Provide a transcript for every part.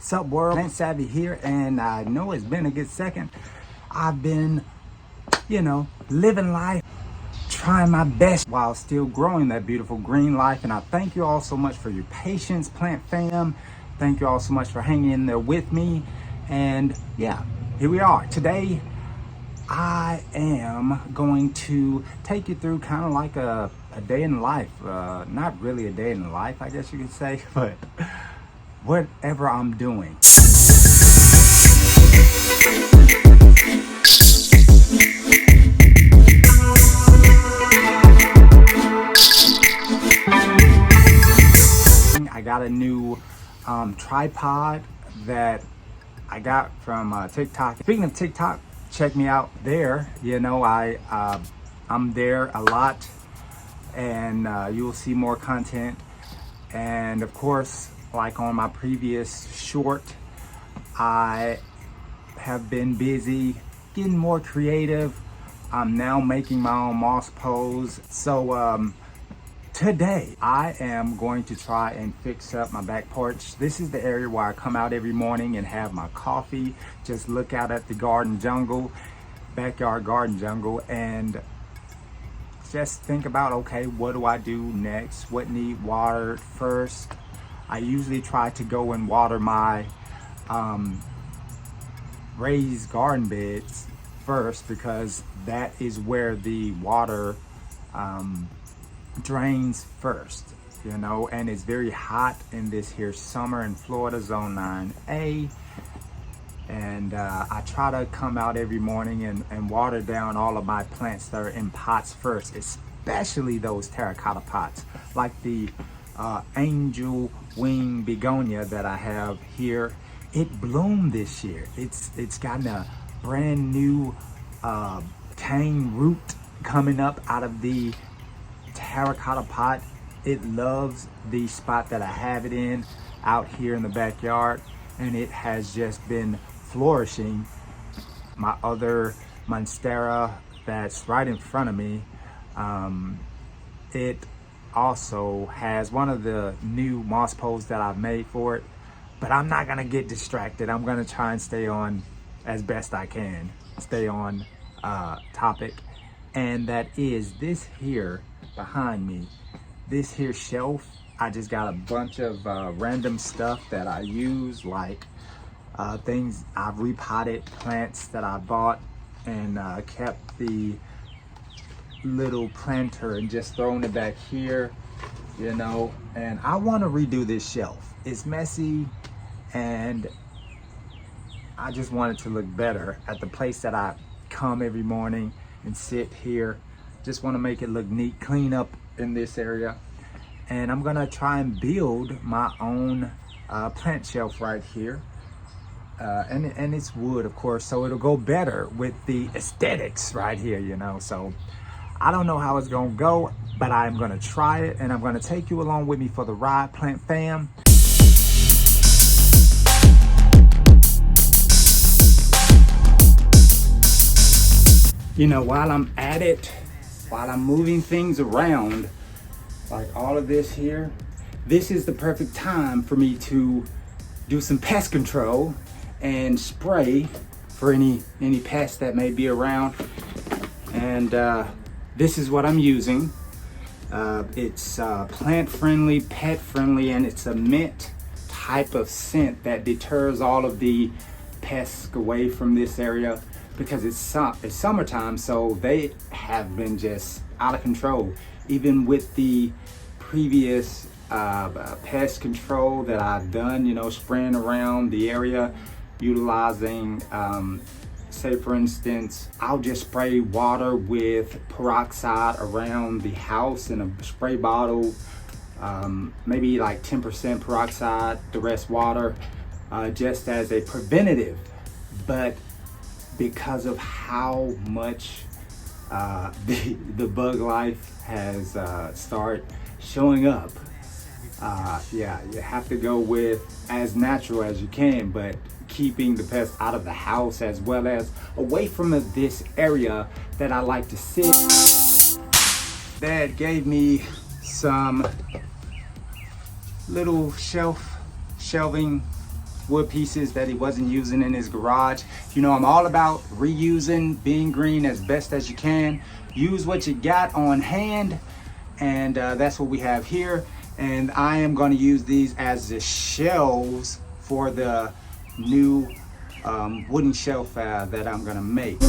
Sup world, Plant Savvy here, and I know it's been a good second. I've been, living life, trying my best while still growing that beautiful green life. And I thank you all so much for your patience, plant fam. Thank you all so much for hanging in there with me. And yeah, here we are. Today, I am going to take you through kind of like a day in life. Not really a day in life, I guess you could say, but whatever I'm doing. I got a new tripod that I got from TikTok. Speaking of TikTok, check me out there. I'm there a lot, and you'll see more content. And of course, like on my previous short, I have been busy getting more creative. I'm now making my own moss pose. So today I am going to try and fix up my back porch. This is the area where I come out every morning and have my coffee, just look out at the garden jungle, backyard garden jungle, and just think about, okay, what do I do next? What need watered first? I usually try to go and water my raised garden beds first, because that is where the water drains first, and it's very hot in this here summer in Florida, zone 9A. And I try to come out every morning and water down all of my plants that are in pots first, especially those terracotta pots, like the angel wing begonia that I have here. It bloomed this year. It's gotten a brand new tang root coming up out of the terracotta pot. It loves the spot that I have it in out here in the backyard, and it has just been flourishing. My other monstera that's right in front of me, it also has one of the new moss poles that I've made for it, but I'm not gonna get distracted. I'm gonna try and stay on as best I can, stay on topic, and that is this here behind me, this here shelf. I just got a bunch of random stuff that I use, like things I've repotted, plants that I bought and kept the little planter and just thrown it back here, and I want to redo this shelf. It's messy, and I just want it to look better at the place that I come every morning and sit here. Just want to make it look neat, clean up in this area. And I'm gonna try and build my own plant shelf right here. And it's wood, of course, so it'll go better with the aesthetics right here, So I don't know how it's gonna go, but I'm gonna try it, and I'm gonna take you along with me for the ride, plant fam. While I'm at it, while I'm moving things around, like all of this here, this is the perfect time for me to do some pest control and spray for any pests that may be around. And this is what I'm using. It's plant friendly, pet friendly, and it's a mint type of scent that deters all of the pests away from this area, because it's summertime, so they have been just out of control. Even with the previous pest control that I've done, spraying around the area, utilizing, say for instance, I'll just spray water with peroxide around the house in a spray bottle, maybe like 10% peroxide, the rest water, just as a preventative. But because of how much the bug life has started showing up, yeah, you have to go with as natural as you can, but keeping the pests out of the house as well as away from this area that I like to sit. Dad gave me some little shelving wood pieces that he wasn't using in his garage. You know, I'm all about reusing, being green as best as you can. Use what you got on hand, and that's what we have here. And I am going to use these as the shelves for the new wooden shelf that I'm going to make.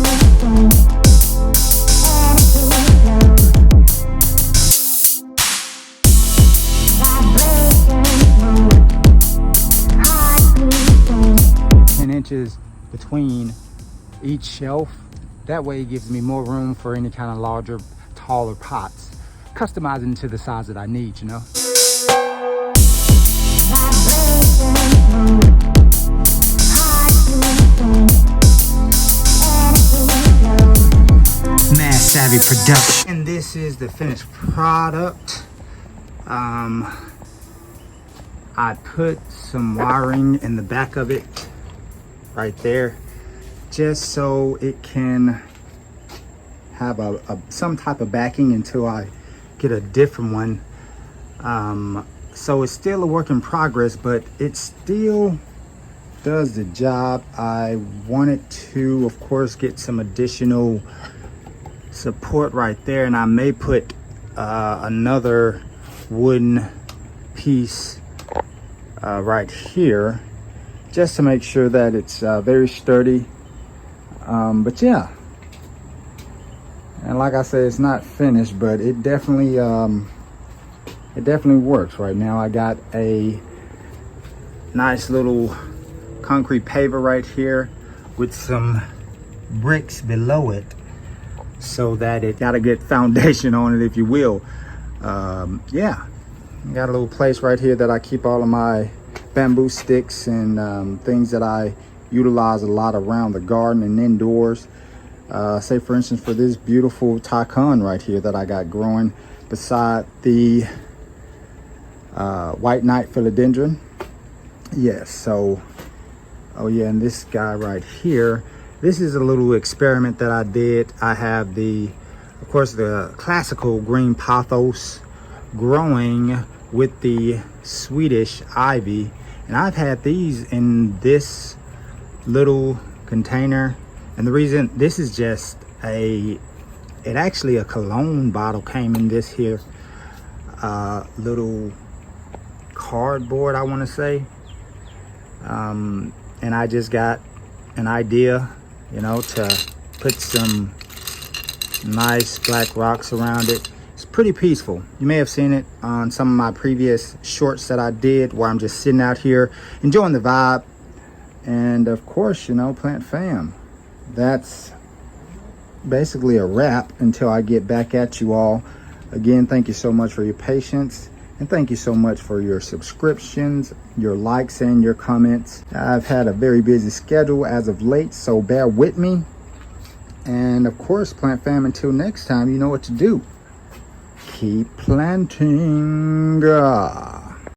Inches between each shelf. That way it gives me more room for any kind of larger, taller pots. Customizing to the size that I need, you know. Mass Savvy Production. And this is the finished product. I put some wiring in the back of it right there, just so it can have some type of backing until I get a different one. So it's still a work in progress, but it still does the job. I wanted to, of course, get some additional support right there, and I may put another wooden piece right here, just to make sure that it's very sturdy. But yeah, and like I said, it's not finished, but it definitely works right now. I got a nice little concrete paver right here with some bricks below it, so that it got a good foundation on it, if you will. Yeah, got a little place right here that I keep all of my bamboo sticks and things that I utilize a lot around the garden and indoors. Say for instance, for this beautiful takan right here that I got growing beside the white knight philodendron. Yes, so, oh yeah, and this guy right here, this is a little experiment that I did. I have of course, the classical green pothos growing with the Swedish ivy, and I've had these in this little container. And the reason, this is just actually a cologne bottle came in this here little cardboard, I want to say. And I just got an idea, you know, to put some nice black rocks around it. It's pretty peaceful. You may have seen it on some of my previous shorts that I did, where I'm just sitting out here enjoying the vibe. And of course, you know, plant fam, that's basically a wrap until I get back at you all. Again, thank you so much for your patience, and thank you so much for your subscriptions, your likes, and your comments. I've had a very busy schedule as of late, so bear with me. And of course, plant fam, until next time, you know what to do. Keep planting.